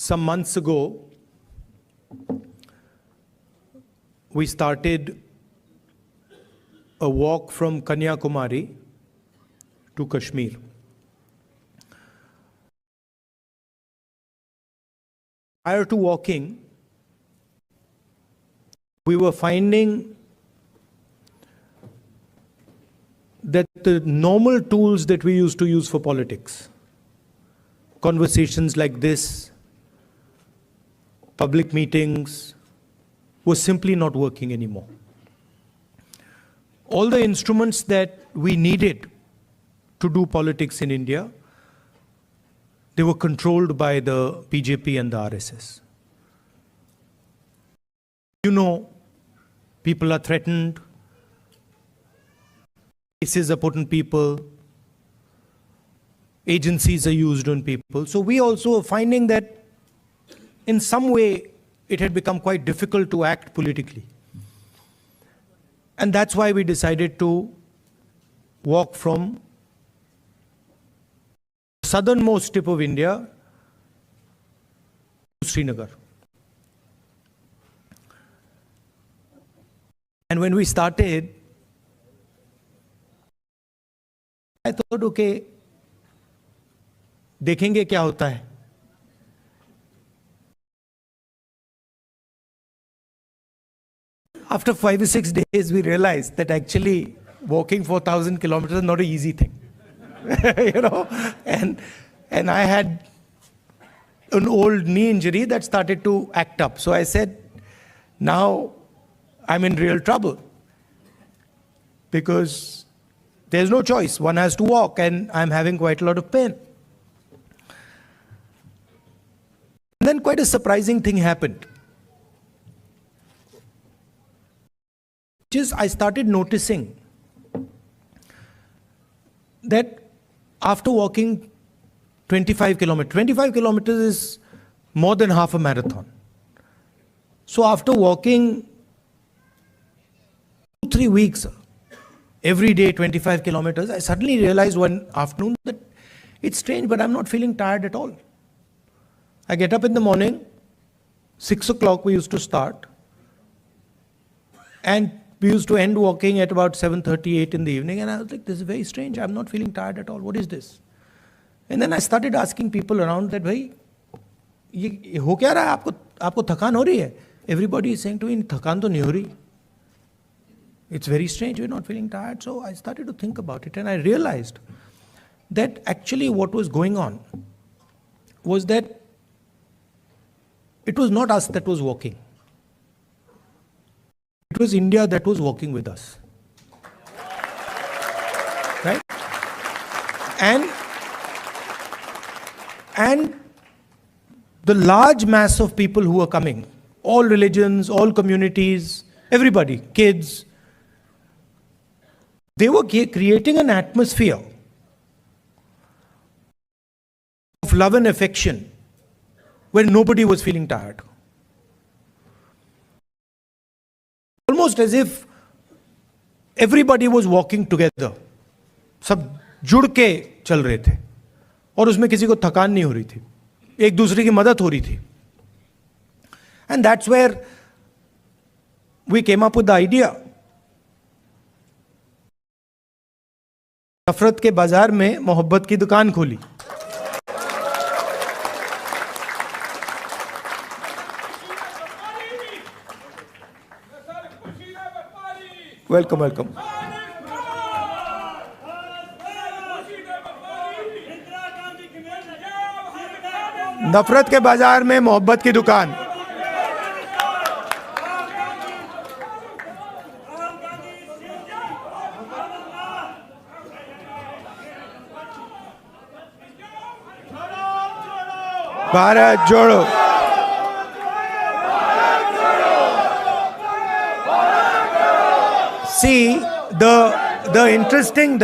some months ago, we started a walk from Kanyakumari to Kashmir. Prior to walking, we were finding that the normal tools that we used to use for politics, conversations like this, public meetings, was simply not working anymore. All the instruments that we needed to do politics in India, they were controlled by the BJP and the RSS. You know, people are threatened, cases are put on people, agencies are used on people. So we also are finding that in some way it had become quite difficult to act politically. And that's why we decided to walk from the southernmost tip of India to Srinagar. And when we started, I thought, okay, देखेंगे क्या होता है. After 5 or 6 days, we realized that actually walking 4,000 kilometers is not an easy thing. You know, and I had an old knee injury that started to act up. So I said, now I'm in real trouble because there's no choice. One has to walk and I'm having quite a lot of pain. And then quite a surprising thing happened. I started noticing that after walking 25 kilometers is more than half a marathon. So after walking 2-3 weeks, every day 25 kilometers, I suddenly realized one afternoon that it's strange, but I'm not feeling tired at all. I get up in the morning, 6 o'clock we used to start, and we used to end walking at about 7:38 in the evening, and I was like, this is very strange, I'm not feeling tired at all, what is this? And then I started asking people around that, bhai, ye ho kya raha hai? Aapko thakaan ho rahi hai? Everybody is saying to me, thakaan to nahi ho rahi. It's very strange, we're not feeling tired. So I started to think about it, and I realized that actually what was going on was that it was not us that was walking. It was India that was walking with us. Right? And the large mass of people who are coming, all religions, all communities, everybody, kids, they were creating an atmosphere of love and affection where nobody was feeling tired. Almost as if everybody was walking together. सब जुड़ के चल रहे थे और उसमें किसी को थकान नहीं हो रही थी, एक दूसरे की मदद हो रही थी. And that's where we came up with the idea. नफरत के बाजार में मोहब्बत की दुकान खोली. Welcome welcome. नफरत के बाजार में मोहब्बत की दुकान. भारत जोड़ो. See, the interesting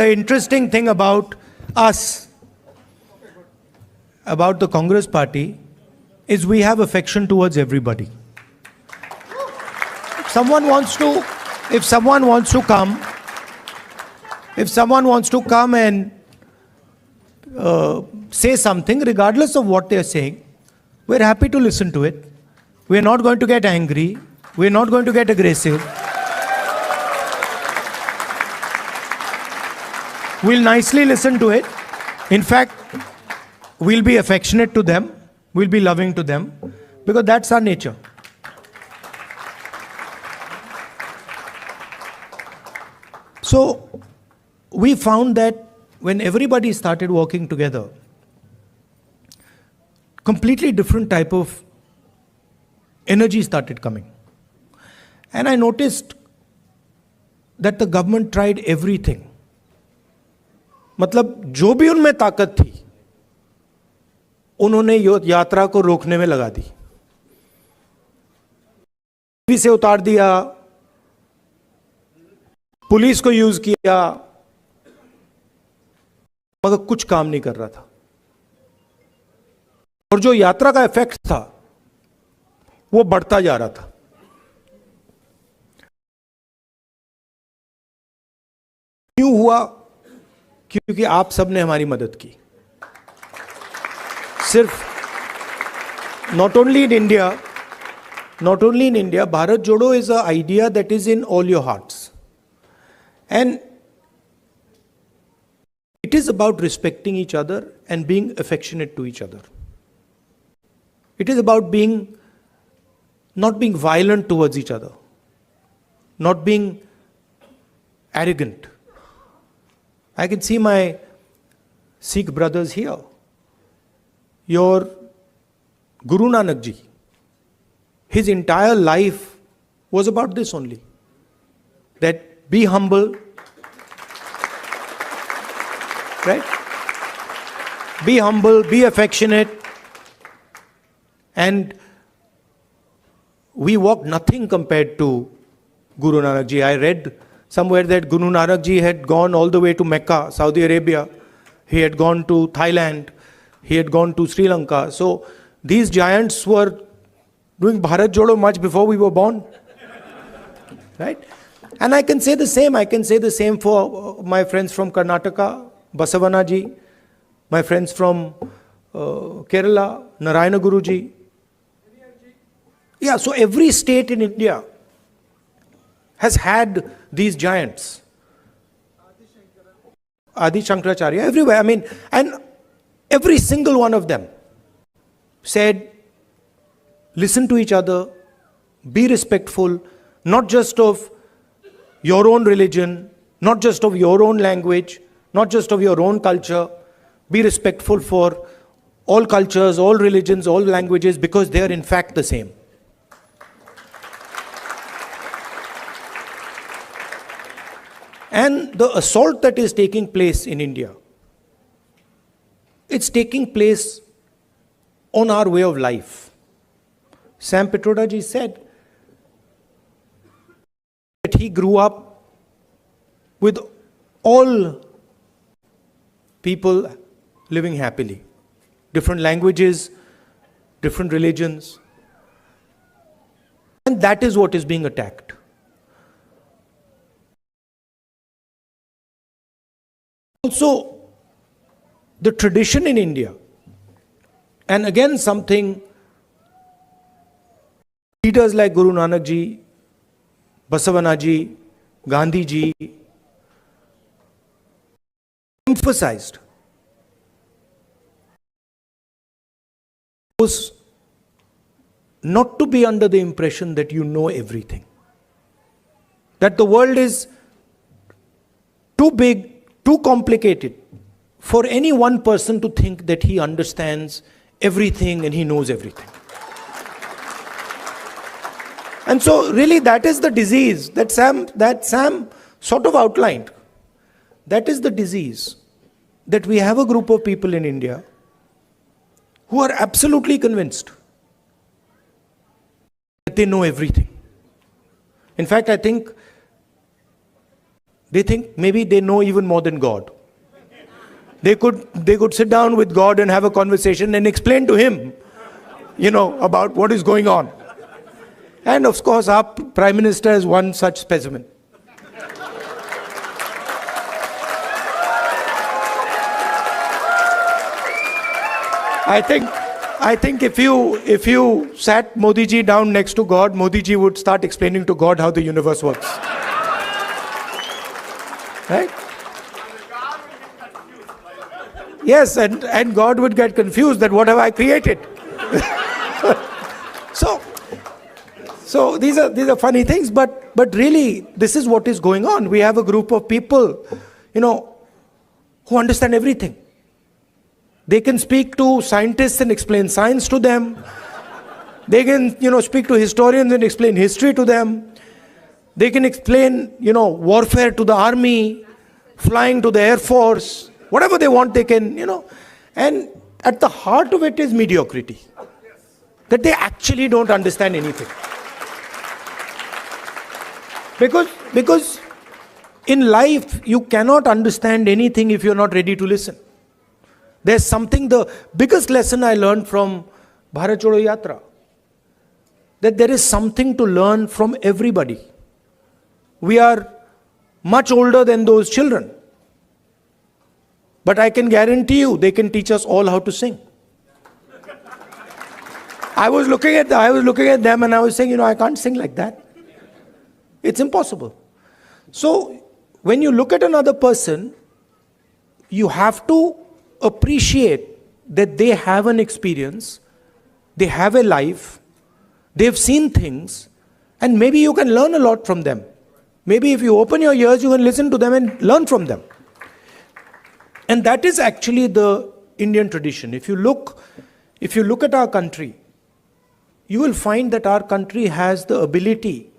thing about us, about the Congress party, is we have affection towards everybody. If someone wants to come and say something, regardless of what they are saying, We're happy to listen to it. We're not going to get angry. We're not going to get aggressive. We'll nicely listen to it. In fact, we'll be affectionate to them. We'll be loving to them. Because that's our nature. So, we found that when everybody started working together, completely different type of energy started coming. And I noticed that the government tried everything. मतलब जो भी उनमें ताकत थी, उन्होंने यात्रा को रोकने में लगा दी. टीवी से उतार दिया, पुलिस को यूज किया, मगर कुछ काम नहीं कर रहा था. और जो यात्रा का इफेक्ट था वो बढ़ता जा रहा था. क्यों हुआ? क्योंकि आप सबने हमारी मदद की. सिर्फ not only in India, Bharat Jodo is a idea that is in all your hearts. And it is about respecting each other and being affectionate to each other. It is about not being violent towards each other, not being arrogant. I can see my Sikh brothers here. Your Guru Nanak Ji, his entire life was about this only. That be humble, right? Be humble, be affectionate. And we walk nothing compared to Guru Nanak Ji. I read somewhere that Guru Nanak Ji had gone all the way to Mecca, Saudi Arabia. He had gone to Thailand. He had gone to Sri Lanka. So these giants were doing Bharat Jodo much before we were born. Right? And I can say the same. I can say the same for my friends from Karnataka, Basavana Ji, my friends from Kerala, Narayana Guru Ji. Yeah, so every state in India has had these giants. Adi Shankaracharya, everywhere. I mean, and every single one of them said, listen to each other, be respectful, not just of your own religion, not just of your own language, not just of your own culture. Be respectful for all cultures, all religions, all languages, because they are in fact the same. And the assault that is taking place in India, it's taking place on our way of life. Sam Pitroda ji said that he grew up with all people living happily. Different languages, different religions. And that is what is being attacked. Also, the tradition in India, and again something leaders like Guru Nanak Ji, Basavana Ji, Gandhi Ji emphasized, was not to be under the impression that you know everything. That the world is too big, too complicated for any one person to think that he understands everything and he knows everything. And so really that is the disease that Sam sort of outlined. That is the disease, that we have a group of people in India who are absolutely convinced that they know everything. In fact, I think they think maybe they know even more than God. They could sit down with God and have a conversation and explain to him, about what is going on. And of course, our Prime Minister is one such specimen. I think I think if you sat Modiji down next to God, Modiji would start explaining to God how the universe works. Right? Yes, and God would get confused that what have I created? So these are funny things, but really this is what is going on. We have a group of people, who understand everything. They can speak to scientists and explain science to them. They can, speak to historians and explain history to them. They can explain, warfare to the army, flying to the Air Force, whatever they want they can, And at the heart of it is mediocrity. That they actually don't understand anything. Because in life, you cannot understand anything if you're not ready to listen. There's something, the biggest lesson I learned from Bharat Jodo Yatra, that there is something to learn from everybody. We are much older than those children. But I can guarantee you, they can teach us all how to sing. I was looking at them and I was saying, I can't sing like that. It's impossible. So, when you look at another person, you have to appreciate that they have an experience, they have a life, they've seen things, and maybe you can learn a lot from them. Maybe if you open your ears, you can listen to them and learn from them. And that is actually the Indian tradition. If you look at our country, you will find that our country has the ability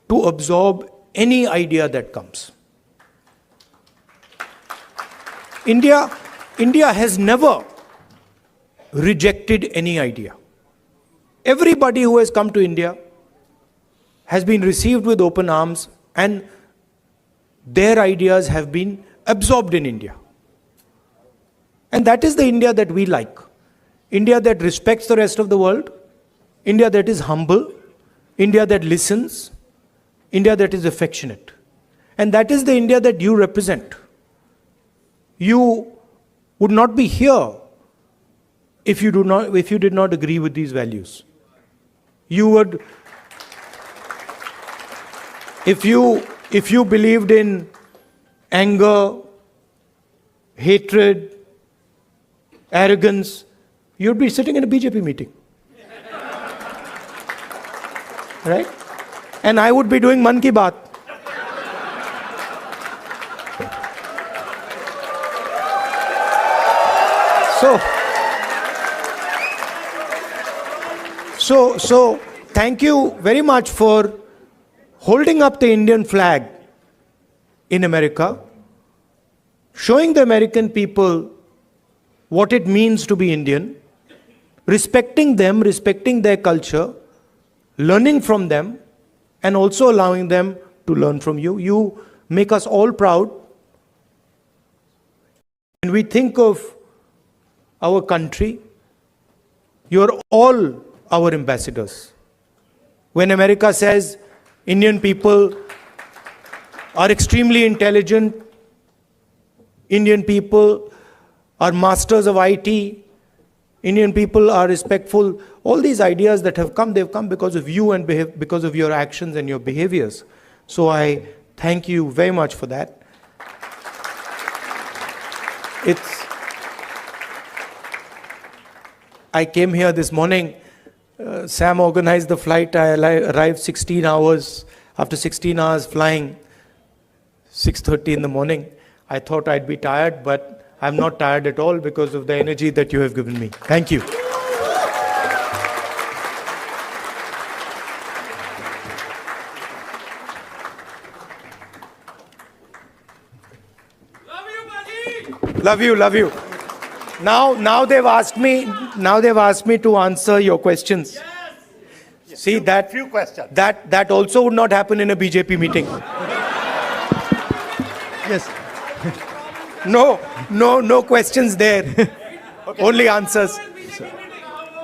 to absorb any idea that comes. India has never rejected any idea. Everybody who has come to India has been received with open arms, and their ideas have been absorbed in India. And that is the India that we like. India that respects the rest of the world, India that is humble, India that listens, India that is affectionate. And that is the India that you represent. You would not be here if you did not agree with these values. You would, if you believed in anger, hatred, arrogance, you'd be sitting in a BJP meeting. Right? And I would be doing Man Ki Baat. So thank you very much for holding up the Indian flag in America, showing the American people what it means to be Indian, respecting them, respecting their culture, learning from them, and also allowing them to learn from you. You make us all proud. When we think of our country, you're all our ambassadors. When America says Indian people are extremely intelligent, Indian people are masters of IT, Indian people are respectful, all these ideas that have come, they've come because of you and because of your actions and your behaviors. So I thank you very much for that. I came here this morning, Sam organized the flight, I arrived 16 hours, after 16 hours flying, 6:30 in the morning. I thought I'd be tired, but I'm not tired at all because of the energy that you have given me. Thank you. Love you, love you. Now they've asked me to answer your questions. Yes. See that few questions. That also would not happen in a BJP meeting. Yes. No questions there. Okay. Only answers.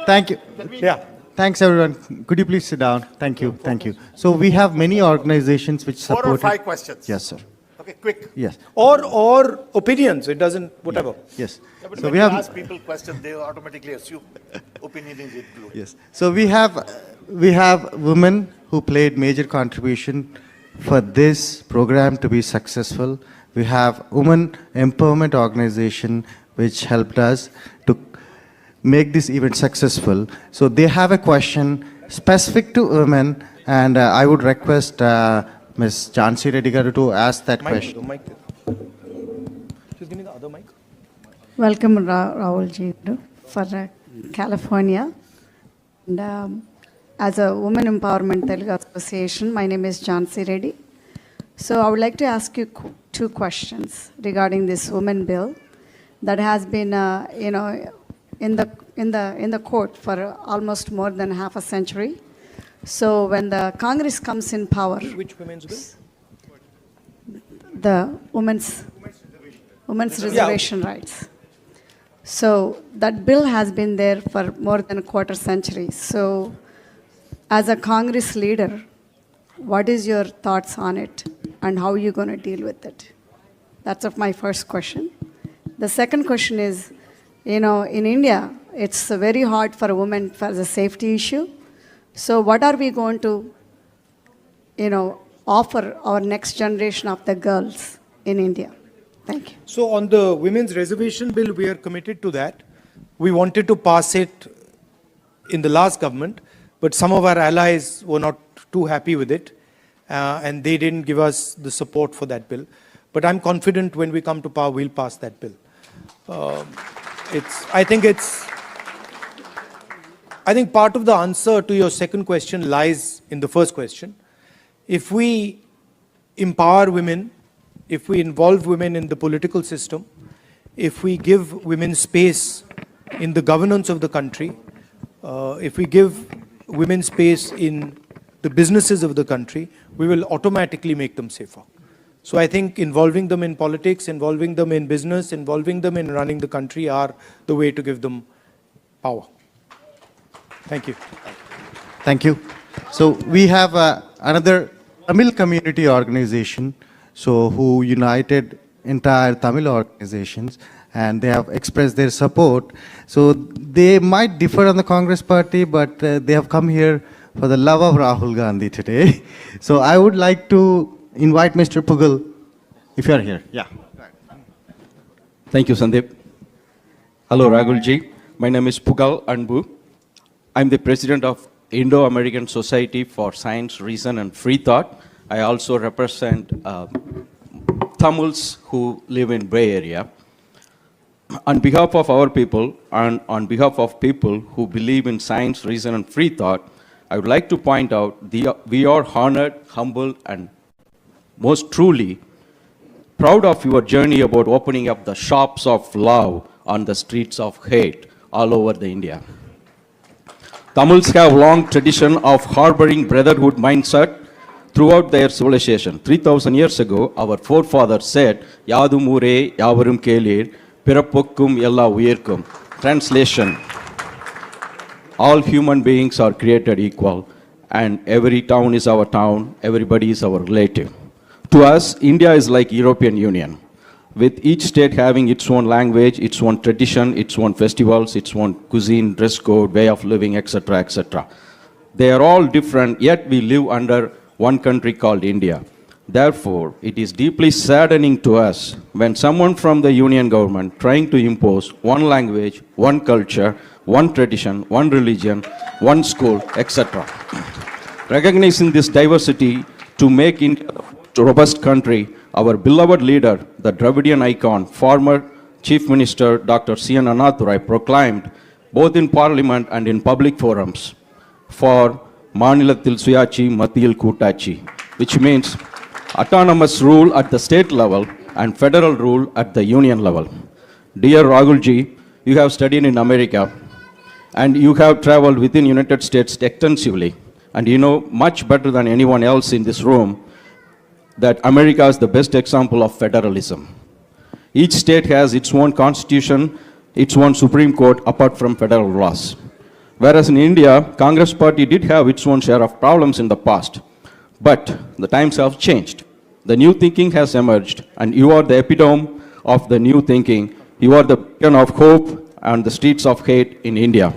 Thank you. Yeah. Thanks, everyone. Could you please sit down? Thank you. Thank you. So we have many organizations which support. 4 or 5 questions. Yes, sir. Okay. Okay, quick. Yes. Or opinions. It doesn't, whatever. Yes. Yeah, but So when we you have. ask people questions, they automatically assume opinion is included. Yes. So we have women who played major contribution for this program to be successful. We have women empowerment organization which helped us to make this event successful. So they have a question specific to women, and I would request Ms. Jhansi Reddy garu to ask that question. Mic. Just give me the other mic. Welcome, Rahul ji, for California. And as a Women Empowerment Telugu Association, my name is Jhansi Reddy. So I would like to ask you two questions regarding this women bill that has been, in the court for almost more than half a century. So when the Congress comes in power, Which women's bill? the women's reservation rights. So that bill has been there for more than a quarter century. So as a Congress leader, what is your thoughts on it and how are you going to deal with it? That's of my first question. The second question is, in India, it's very hard for a woman for the safety issue. So what are we going to, offer our next generation of the girls in India? Thank you. So on the women's reservation bill, we are committed to that. We wanted to pass it in the last government, but some of our allies were not too happy with it, and they didn't give us the support for that bill. But I'm confident when we come to power, we'll pass that bill. I think part of the answer to your second question lies in the first question. If we empower women, if we involve women in the political system, if we give women space in the governance of the country, if we give women space in the businesses of the country, we will automatically make them safer. So I think involving them in politics, involving them in business, involving them in running the country are the way to give them power. Thank you. Thank you. So we have another Tamil community organization, who united entire Tamil organizations, and they have expressed their support. So they might differ on the Congress party, but they have come here for the love of Rahul Gandhi today. So I would like to invite Mr. Pugal, if you are here. Yeah. Thank you, Sandeep. Hello, Rahul ji. My name is Pugal Anbu. I'm the president of Indo-American Society for Science, Reason and Free Thought. I also represent Tamils who live in Bay Area. On behalf of our people and on behalf of people who believe in science, reason and free thought, I would like to point out we are honored, humble and most truly proud of your journey about opening up the shops of love on the streets of hate all over the India. Tamils have long tradition of harboring brotherhood mindset throughout their civilization. 3,000 years ago, our forefathers said, Yadum ure, Yavarum kelir, Pirapokkum yella uyirkum. Translation, all human beings are created equal, and every town is our town, everybody is our relative. To us, India is like European Union, with each state having its own language, its own tradition, its own festivals, its own cuisine, dress code, way of living, etc., etc. They are all different, yet we live under one country called India. Therefore, it is deeply saddening to us when someone from the union government trying to impose one language, one culture, one tradition, one religion, one school, etc. Recognizing this diversity to make India a robust country, our beloved leader, the Dravidian icon, former Chief Minister Dr. C.N. Anathurai proclaimed, both in Parliament and in public forums, for Manilathil Suyachi Mathil Kutachi, which means autonomous rule at the state level and federal rule at the union level. Dear Rahulji, you have studied in America and you have traveled within United States extensively, and you know much better than anyone else in this room that America is the best example of federalism. Each state has its own constitution, its own Supreme Court apart from federal laws. Whereas in India, Congress party did have its own share of problems in the past, but the times have changed. The new thinking has emerged, and you are the epitome of the new thinking. You are the beacon of hope and the streets of hate in India.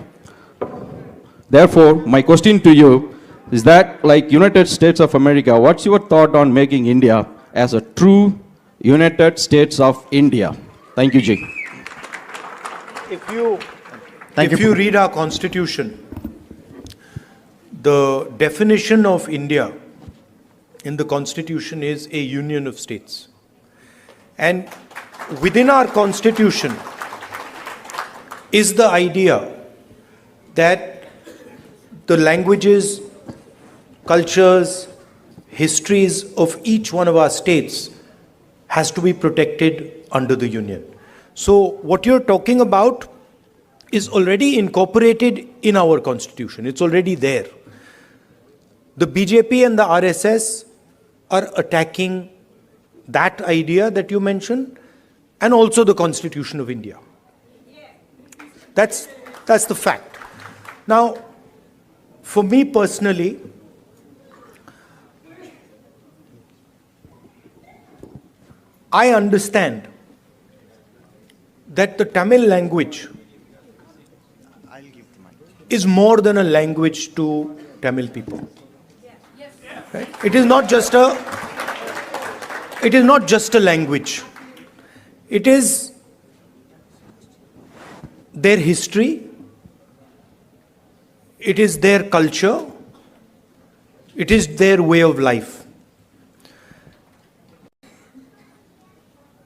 Therefore, my question to you is that, like United States of America, what's your thought on making India as a true United States of India? Thank you, Ji. If you read our constitution, the definition of India in the constitution is a union of states. And within our constitution is the idea that the languages, cultures, histories of each one of our states has to be protected under the union. So what you're talking about is already incorporated in our constitution. It's already there. The BJP and the RSS are attacking that idea that you mentioned and also the Constitution of India. That's the fact. Now, for me personally, I understand that the Tamil language is more than a language to Tamil people. Right? It is not just a language. It is their history. It is their culture. It is their way of life.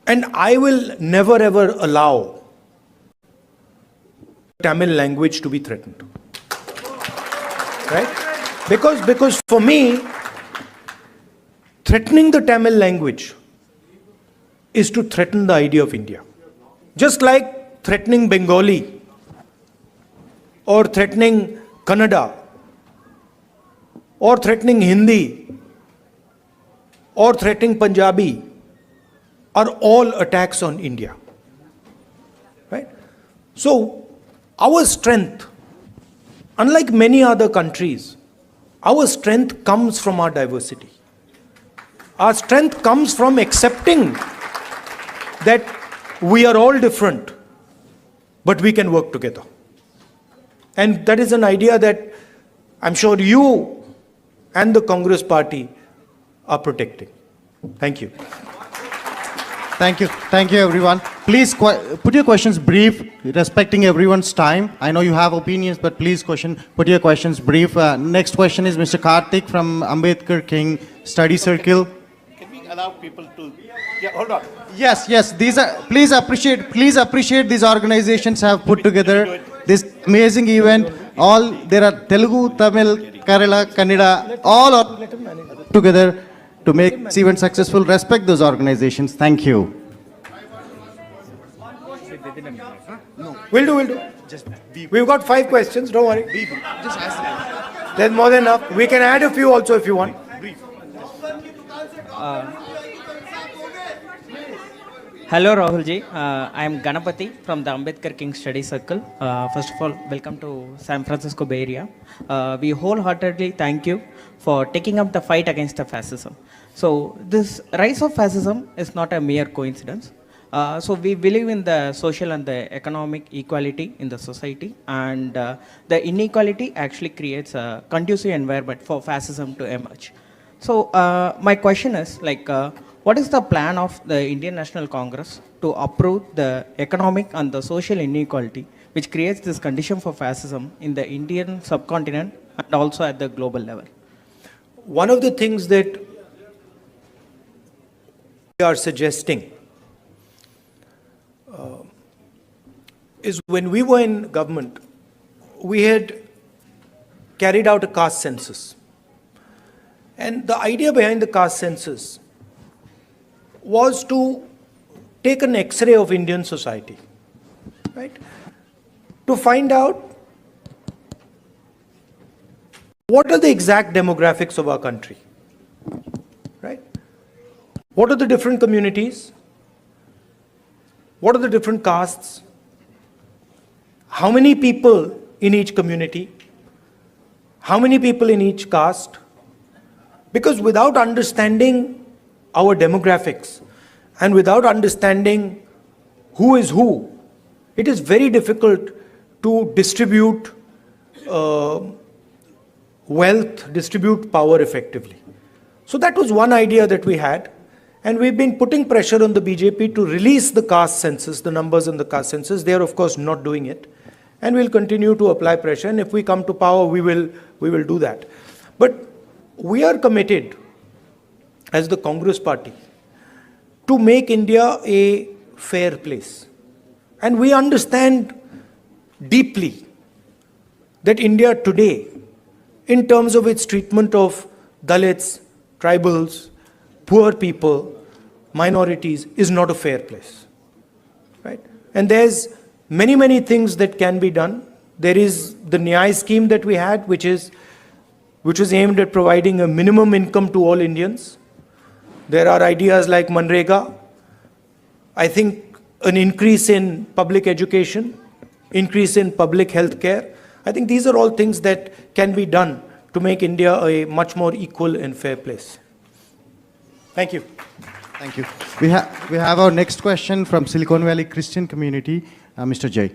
And I will never ever allow Tamil language to be threatened. Right? Because for me, threatening the Tamil language is to threaten the idea of India. Just like threatening Bengali or threatening Kannada or threatening Hindi or threatening Punjabi are all attacks on India. Right? So, our strength, unlike many other countries, our strength comes from our diversity. Our strength comes from accepting that we are all different, but we can work together. And that is an idea that I'm sure you and the Congress party are protecting. Thank you. Thank you. Thank you, everyone. Please put your questions brief, respecting everyone's time. I know you have opinions, but please put your questions brief. Next question is Mr. Karthik from Ambedkar King Study Circle. Can we allow people to... Yeah, hold on. Yes. These are, please appreciate these organizations have put together this amazing event. All, there are Telugu, Tamil, Kerala, Kannada, all are together to make this event successful. Respect those organizations. Thank you. We'll do. We've got 5 questions, don't worry. There's more than enough. We can add a few also if you want. Hello Rahulji, I am Ganapati from the Ambedkar King Study Circle. First of all, welcome to San Francisco Bay Area. We wholeheartedly thank you for taking up the fight against the fascism. So this rise of fascism is not a mere coincidence. So we believe in the social and the economic equality in the society, and the inequality actually creates a conducive environment for fascism to emerge. So my question is what is the plan of the Indian National Congress to uproot the economic and the social inequality which creates this condition for fascism in the Indian subcontinent and also at the global level? One of the things that we are suggesting is when we were in government, we had carried out a caste census. And the idea behind the caste census was to take an X-ray of Indian society, right? To find out what are the exact demographics of our country, right? What are the different communities? What are the different castes? How many people in each community? How many people in each caste? Because without understanding our demographics and without understanding who is who, it is very difficult to distribute wealth, distribute power effectively. So that was one idea that we had. And we've been putting pressure on the BJP to release the caste census, the numbers in the caste census. They are, of course, not doing it. And we'll continue to apply pressure. And if we come to power, we will do that. But we are committed, as the Congress party, to make India a fair place. And we understand deeply that India today, in terms of its treatment of Dalits, tribals, poor people, minorities, is not a fair place, right? And there's many things that can be done. There is the Nyay scheme that we had, which was aimed at providing a minimum income to all Indians. There are ideas like Manrega. I think an increase in public education, increase in public health care. I think these are all things that can be done to make India a much more equal and fair place. Thank you. Thank you. We have our next question from Silicon Valley Christian community, Mr. Jay.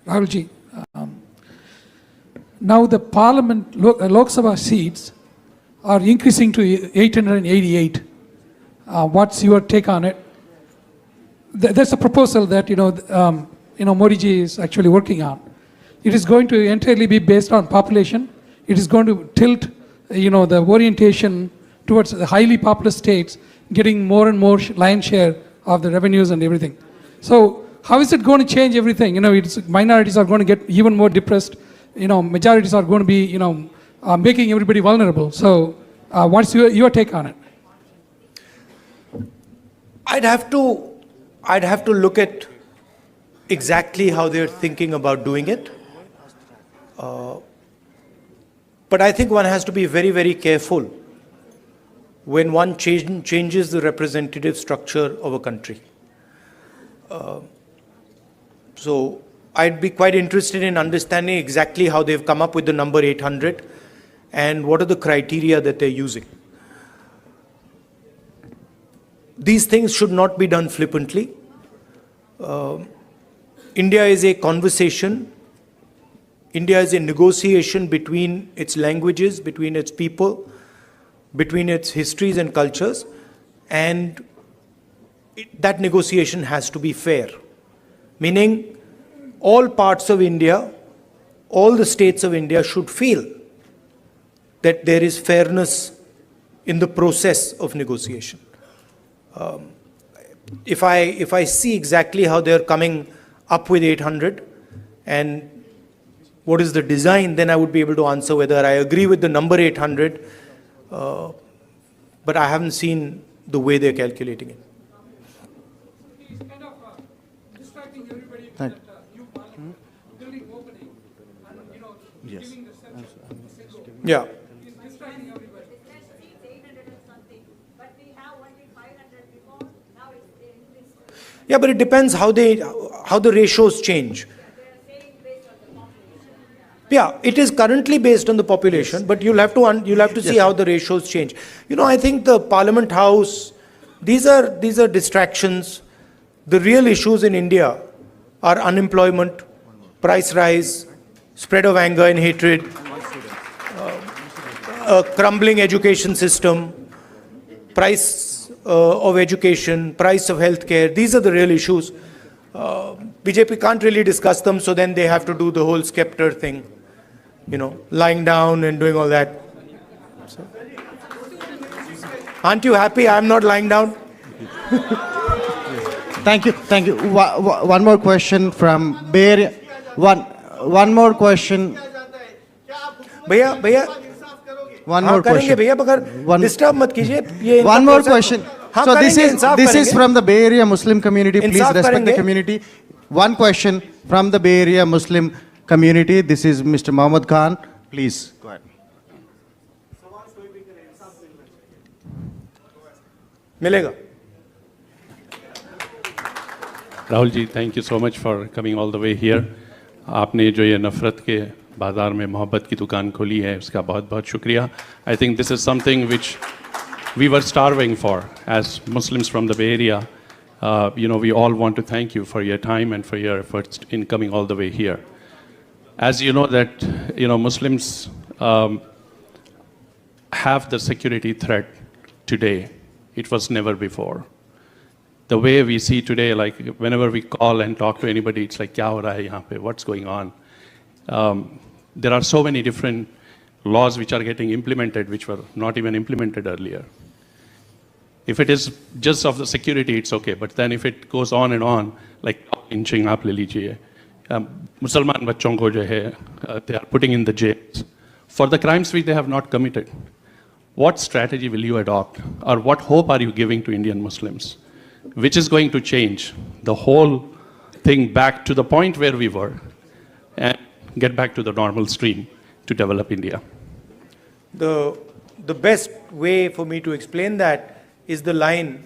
Rahulji, now the Parliament Lok Sabha seats are increasing to 888. What's your take on it? There's a proposal that Modiji is actually working on. It is going to entirely be based on population. It is going to tilt, the orientation towards the highly populous states, getting more and more lion share of the revenues and everything. So how is it going to change everything? Minorities are going to get even more depressed. Majorities are going to be, making everybody vulnerable. So what's your take on it? I'd have to look at exactly how they're thinking about doing it. But I think one has to be very careful when one changes the representative structure of a country. So I'd be quite interested in understanding exactly how they've come up with the number 800 and what are the criteria that they're using. These things should not be done flippantly. India is a conversation. India is a negotiation between its languages, between its people, between its histories and cultures, and that negotiation has to be fair. Meaning, all parts of India, all the states of India should feel that there is fairness in the process of negotiation. If I see exactly how they're coming up with 800 and what is the design, then I would be able to answer whether I agree with the number 800, but I haven't seen the way they're calculating it. It's kind of distracting everybody with that new parliament building opening and giving the sense. Yeah. It's distracting everybody. Yeah, but it depends how the ratios change. Yeah, it is currently based on the population, but you'll have to see how the ratios change. I think the Parliament House, these are distractions. The real issues in India are unemployment, price rise, spread of anger and hatred, a crumbling education system, price of education, price of healthcare. These are the real issues. BJP can't really discuss them, so then they have to do the whole scepter thing. Lying down and doing all that. So. Aren't you happy I'm not lying down? Thank you. One more question from Bay Area. One more question. Bhaiya. One more question. Disturb mat kijiye. One more question. So this is from the Bay Area Muslim community. Please respect the community. One question from the Bay Area Muslim community. This is Mr. Mohammad Khan. Please go ahead. Milega. Rahul ji, thank you so much for coming all the way here. आपने जो ये नफरत के बाज़ार में मोहब्बत की दुकान खोली है उसका बहुत बहुत शुक्रिया. I think this is something which we were starving for as Muslims from the Bay Area. We all want to thank you for your time and for your efforts in coming all the way here. As you know that, Muslims have the security threat today. It was never before. The way we see today, like whenever we call and talk to anybody, it's like, kya ho raha hai yahan pe? What's going on? There are so many different laws which are getting implemented, which were not even implemented earlier. If it is just of the security, it's okay. But then if it goes on and on, like lynching, aap le lijiye. Musalman bachon ko jo hai, they are putting in the jails for the crimes which they have not committed. What strategy will you adopt, or what hope are you giving to Indian Muslims, which is going to change the whole thing back to the point where we were and get back to the normal stream to develop India? The best way for me to explain that is the line,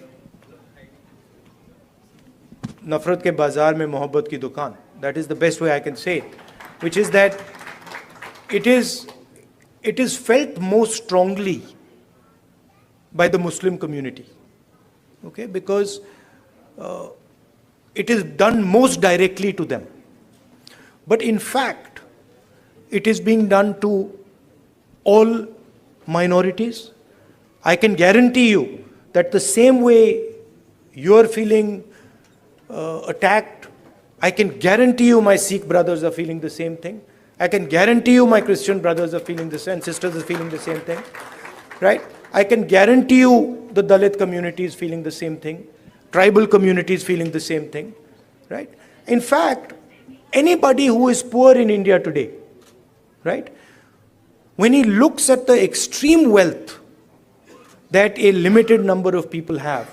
Nafrat ke bazaar mein mohabbat ki dukaan. That is the best way I can say it, which is that it is felt most strongly by the Muslim community, okay, because it is done most directly to them. But in fact, it is being done to all minorities. I can guarantee you that the same way you are feeling attacked, I can guarantee you my Sikh brothers are feeling the same thing. I can guarantee you my Christian brothers are feeling the same, sisters are feeling the same thing, right? I can guarantee you the Dalit community is feeling the same thing, tribal community is feeling the same thing, right? In fact, anybody who is poor in India today, right, when he looks at the extreme wealth that a limited number of people have,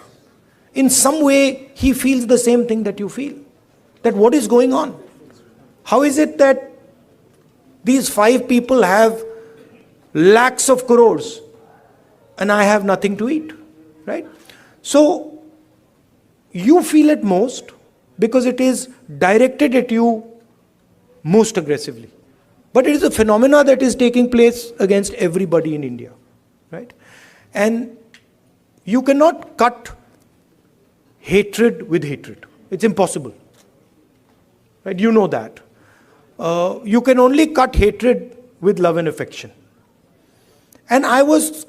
in some way he feels the same thing that you feel. That what is going on? How is it that these 5 people have lakhs of crores and I have nothing to eat, right? So you feel it most because it is directed at you most aggressively. But it is a phenomena that is taking place against everybody in India, right? And you cannot cut hatred with hatred. It's impossible, right? You know that. You can only cut hatred with love and affection. And I was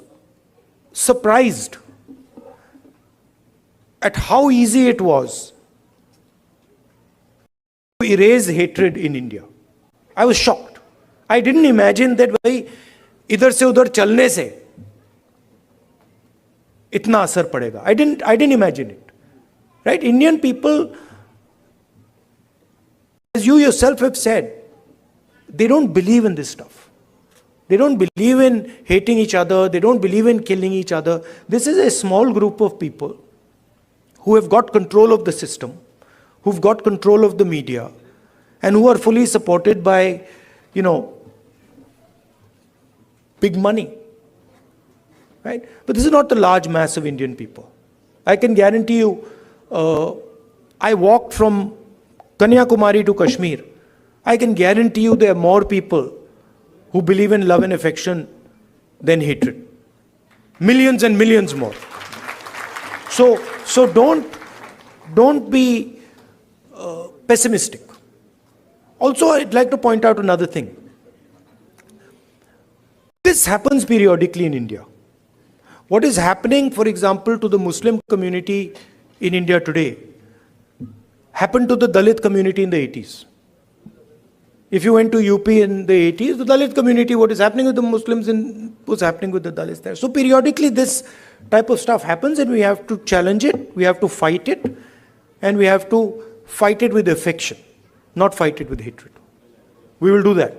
surprised at how easy it was to erase hatred in India. I was shocked. I didn't imagine that भाई इधर से उधर चलने से इतना असर पड़ेगा. I didn't imagine it. Right? Indian people, as you yourself have said, they don't believe in this stuff. They don't believe in hating each other. They don't believe in killing each other. This is a small group of people who have got control of the system, who've got control of the media, and who are fully supported by, big money. Right? But this is not the large mass of Indian people. I can guarantee you, I walked from Kanyakumari to Kashmir. I can guarantee you there are more people who believe in love and affection than hatred. Millions and millions more. So don't be pessimistic. Also, I'd like to point out another thing. This happens periodically in India. What is happening, for example, to the Muslim community in India today happened to the Dalit community in the 80s. If you went to UP in the 80s, the Dalit community, what is happening with the Muslims was happening with the Dalits there. So periodically this type of stuff happens and we have to challenge it, we have to fight it, and we have to fight it with affection, not fight it with hatred. We will do that.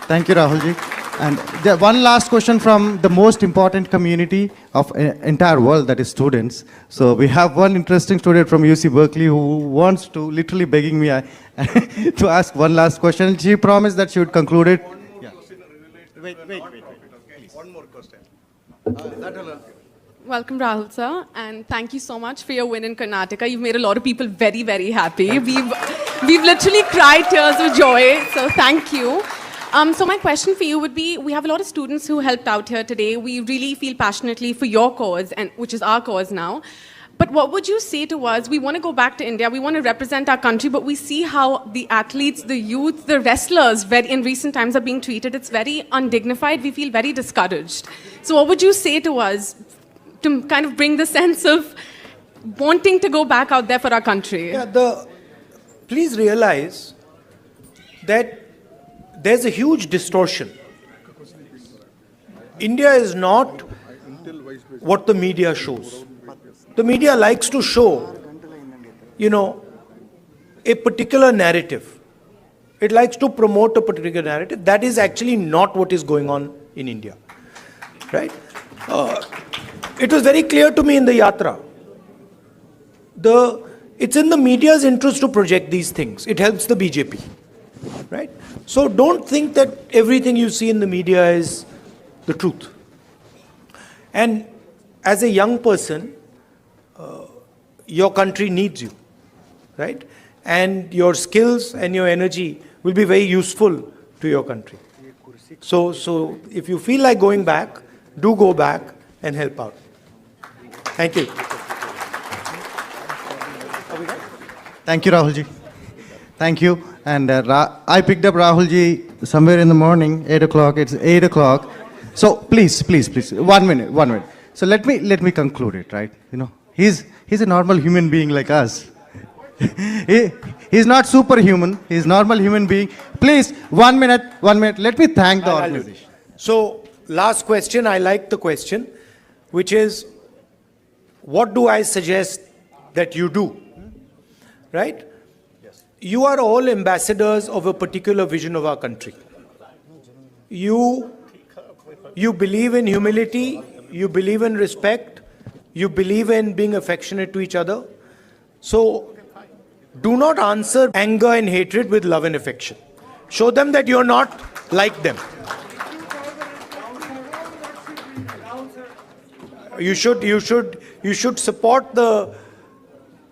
Thank you, Rahulji. And one last question from the most important community of entire world, that is students. So we have one interesting student from UC Berkeley who wants to, literally begging me to ask one last question. She promised that she would conclude it. Wait. One more question. Welcome, Rahul sir, and thank you so much for your win in Karnataka. You've made a lot of people very, very happy. We've literally cried tears of joy, so thank you. So my question for you would be, we have a lot of students who helped out here today. We really feel passionately for your cause, and which is our cause now. But what would you say to us? We want to go back to India. We want to represent our country, but we see how the athletes, the youth, the wrestlers in recent times are being treated. It's very undignified. We feel very discouraged. So what would you say to us to kind of bring the sense of wanting to go back out there for our country? Yeah, please realize that there's a huge distortion. India is not what the media shows. The media likes to show, a particular narrative. It likes to promote a particular narrative. That is actually not what is going on in India, right? It was very clear to me in the Yatra. It's in the media's interest to project these things. It helps the BJP, right? So don't think that everything you see in the media is the truth. And as a young person, your country needs you, right? And your skills and your energy will be very useful to your country. So if you feel like going back, do go back and help out. Thank you. Thank you, Rahulji. Thank you. And I picked up Rahulji somewhere in the morning, 8 o'clock. It's 8 o'clock. So please, 1 minute. So let me conclude it, right? He's a normal human being like us. He's not superhuman. He's a normal human being. Please, 1 minute. Let me thank the organization. So last question, I like the question, which is, what do I suggest that you do? Right? Yes. You are all ambassadors of a particular vision of our country. You believe in humility, you believe in respect, you believe in being affectionate to each other. So do not answer anger and hatred with love and affection. Show them that you're not like them. You should support the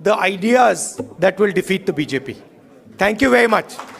ideas that will defeat the BJP. Thank you very much.